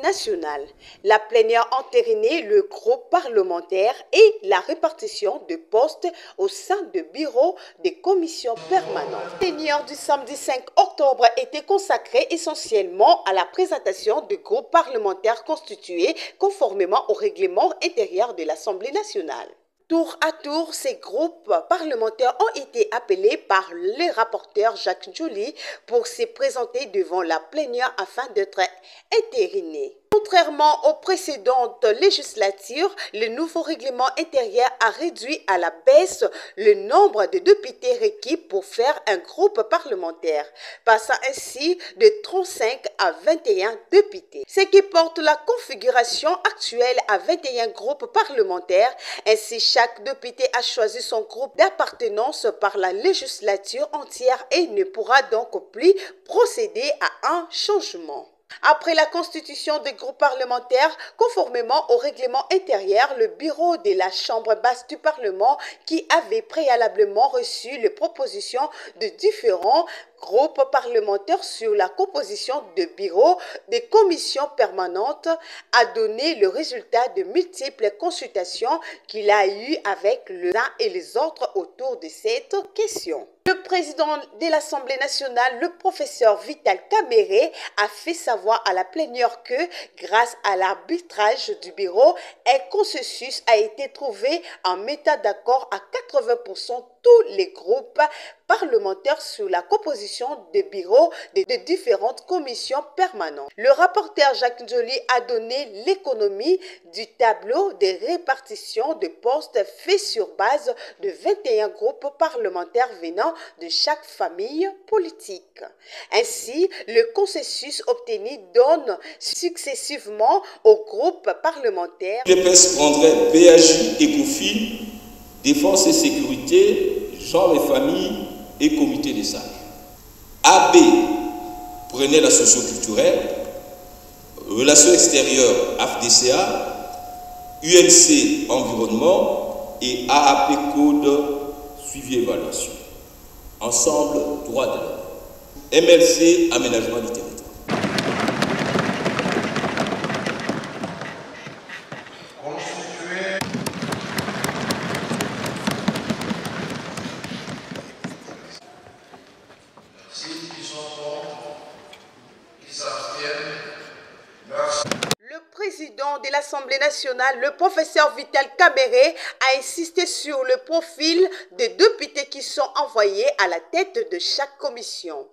nationale. La plénière entérinait le groupe parlementaire et la répartition de postes au sein de bureaux des commissions permanentes. La plénière du samedi 5 octobre était consacrée essentiellement à la présentation du groupe parlementaire constitué conformément au règlement intérieur de l'Assemblée nationale. Tour à tour, ces groupes parlementaires ont été appelés par le rapporteur Jacques Njoli pour se présenter devant la plénière afin d'être entérinés. Contrairement aux précédentes législatures, le nouveau règlement intérieur a réduit à la baisse le nombre de députés requis pour faire un groupe parlementaire, passant ainsi de 35 à 21 députés. Ce qui porte la configuration actuelle à 21 groupes parlementaires. Ainsi, chaque député a choisi son groupe d'appartenance par la législature entière et ne pourra donc plus procéder à un changement. Après la constitution des groupes parlementaires, conformément au règlement intérieur, le bureau de la Chambre basse du Parlement, qui avait préalablement reçu les propositions de différents groupes parlementaires sur la composition de bureaux des commissions permanentes, a donné le résultat de multiples consultations qu'il a eues avec les uns et les autres autour de cette question. Le président de l'Assemblée nationale, le professeur Vital Kamerhe, a fait savoir à la plénière que, grâce à l'arbitrage du bureau, un consensus a été trouvé en mettant d'accord à 80% tous les groupes parlementaires sur la composition des bureaux de différentes commissions permanentes. Le rapporteur Jacques Njoli a donné l'économie du tableau de répartition de postes fait sur base de 21 groupes parlementaires venant de chaque famille politique. Ainsi, le consensus obtenu donne successivement aux groupes parlementaires. UDPS prendrait PAJ, ECOFI, Défense et Sécurité, Genre et Famille et Comité des sages. AB prenait la socio-culturelle, Relations extérieures, AFDCA, UNC Environnement et AAP Code Suivi Évaluation. Ensemble, droit de l'homme. MLC, Aménagement du territoire. Le président de l'Assemblée nationale, le professeur Vital Kamerhe, a insisté sur le profil des députés qui sont envoyés à la tête de chaque commission.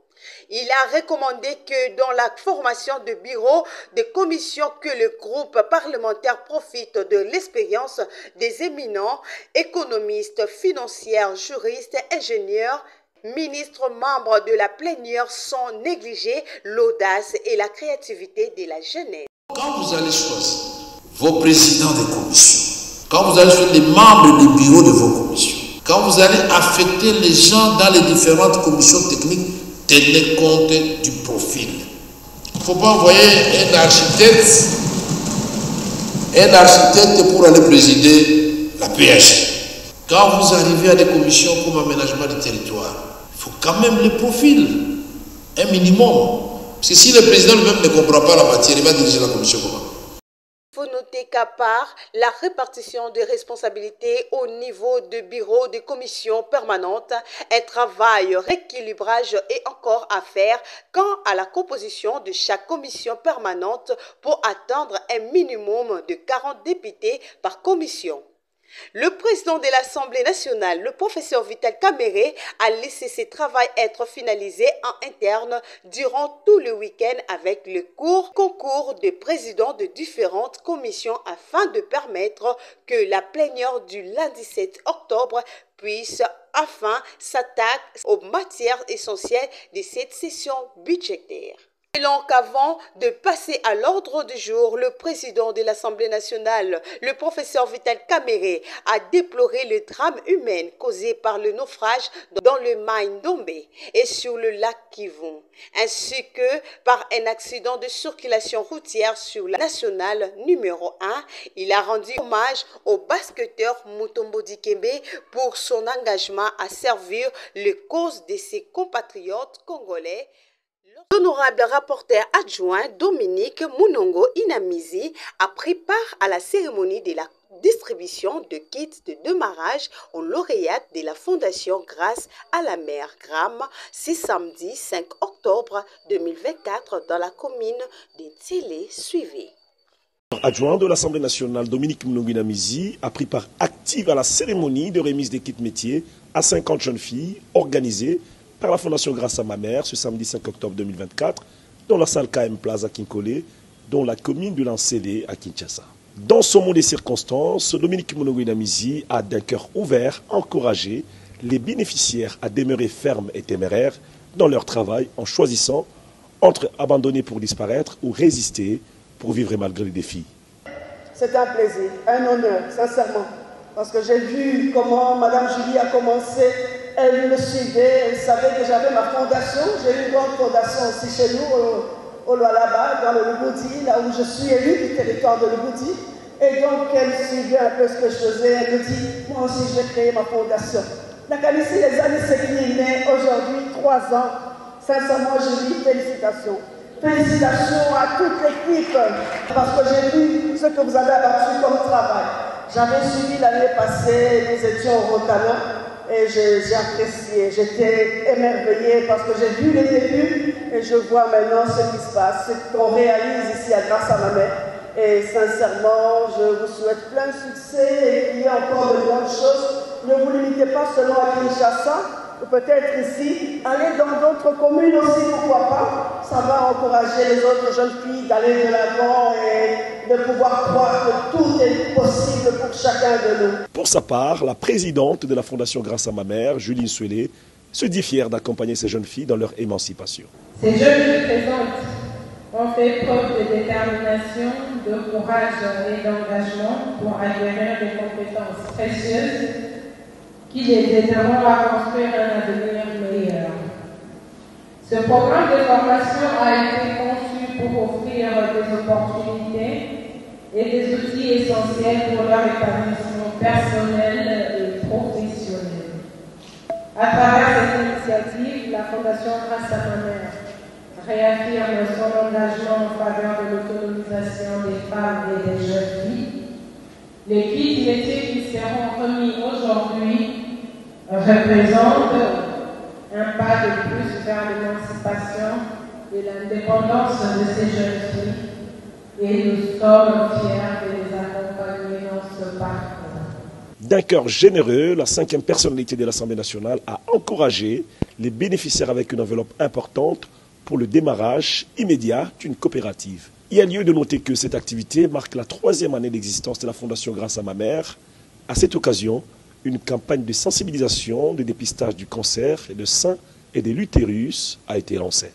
Il a recommandé que dans la formation de bureaux des commissions, que le groupe parlementaire profite de l'expérience des éminents économistes, financiers, juristes, ingénieurs, ministres, membres de la plénière, sans négliger l'audace et la créativité de la jeunesse. Quand vous allez choisir vos présidents des commissions, quand vous allez choisir les membres du bureau de vos commissions, quand vous allez affecter les gens dans les différentes commissions techniques, tenez compte du profil. Il ne faut pas envoyer un architecte pour aller présider la PH. Quand vous arrivez à des commissions comme aménagement du territoire, il faut quand même le profil, un minimum. Parce que si le président lui-même ne comprend pas la matière, il va diriger la commission comment? Il faut noter qu'à part la répartition des responsabilités au niveau de bureaux de commissions permanentes, un travail rééquilibrage est encore à faire quant à la composition de chaque commission permanente pour atteindre un minimum de 40 députés par commission. Le président de l'Assemblée nationale, le professeur Vital Kamerhe, a laissé ce travail être finalisé en interne durant tout le week-end avec le concours des présidents de différentes commissions afin de permettre que la plénière du lundi 7 octobre puisse enfin s'attaquer aux matières essentielles de cette session budgétaire. Donc, avant de passer à l'ordre du jour, le président de l'Assemblée nationale, le professeur Vital Kamerhe, a déploré le drame humain causé par le naufrage dans le Mai Ndombe et sur le lac Kivu, ainsi que par un accident de circulation routière sur la nationale numéro 1. Il a rendu hommage au basketteur Mutombo Dikembe pour son engagement à servir les causes de ses compatriotes congolais. L'honorable rapporteur adjoint Dominique Munongo Inamizi a pris part à la cérémonie de la distribution de kits de démarrage aux lauréats de la Fondation Grâce à la Mère GRAM ce samedi 5 octobre 2024 dans la commune de Télé. Suivez. Adjoint de l'Assemblée nationale, Dominique Munongo Inamizi, a pris part active à la cérémonie de remise des kits métiers à 50 jeunes filles organisée par la Fondation Grâce à ma mère ce samedi 5 octobre 2024 dans la salle KM Plaza Kinkole, dans la commune de Lansele à Kinshasa. Dans ce monde des circonstances, Dominique Munongo Inamizi a d'un cœur ouvert encouragé les bénéficiaires à demeurer fermes et téméraires dans leur travail en choisissant entre abandonner pour disparaître ou résister pour vivre malgré les défis. C'est un plaisir, un honneur, sincèrement, parce que j'ai vu comment Mme Julie a commencé. Elle me suivait, elle savait que j'avais ma fondation. J'ai une grande fondation aussi chez nous, au Lualaba, dans le Lubudi, là où je suis élue du territoire de Lubudi. Et donc, elle suivait un peu ce que je faisais. Elle me dit, moi aussi, je vais créer ma fondation. Nakalissi, les années s'écrivent, mais aujourd'hui, 3 ans, sincèrement, je dis félicitations. Félicitations à toute l'équipe, parce que j'ai vu ce que vous avez abattu comme travail. J'avais suivi l'année passée, nous étions au Rotana. Et j'ai apprécié, j'étais émerveillée parce que j'ai vu les débuts et je vois maintenant ce qui se passe, ce qu'on réalise ici à Grâce à ma mère. Et sincèrement, je vous souhaite plein de succès et qu'il y ait encore de grandes choses. Ne vous limitez pas seulement à Kinshasa, ou peut-être ici, allez dans d'autres communes aussi, pourquoi pas. Ça va encourager les autres jeunes filles d'aller de l'avant et de pouvoir croire que tout est possible pour chacun de nous. Pour sa part, la présidente de la Fondation Grâce à ma mère, Julie Nswele, se dit fière d'accompagner ces jeunes filles dans leur émancipation. Ces jeunes qui présentent ont fait preuve de détermination, de courage et d'engagement pour acquérir des compétences précieuses qui les aideront à construire un avenir meilleur. Ce programme de formation a été conçu pour offrir des opportunités et des outils essentiels pour leur épanouissement personnel et professionnel. À travers cette initiative, la Fondation Grâce à ma mère réaffirme son engagement en faveur de l'autonomisation des femmes et des jeunes filles. Les kits métiers qui seront remis aujourd'hui représentent un pas de plus vers l'émancipation et l'indépendance de ces jeunes filles. Et nous sommes fiers de les accompagner dans ce parcours. D'un cœur généreux, la 5e personnalité de l'Assemblée nationale a encouragé les bénéficiaires avec une enveloppe importante pour le démarrage immédiat d'une coopérative. Il y a lieu de noter que cette activité marque la 3e année d'existence de la Fondation Grâce à ma mère. À cette occasion, une campagne de sensibilisation, de dépistage du cancer et de sein et de l'utérus a été lancée.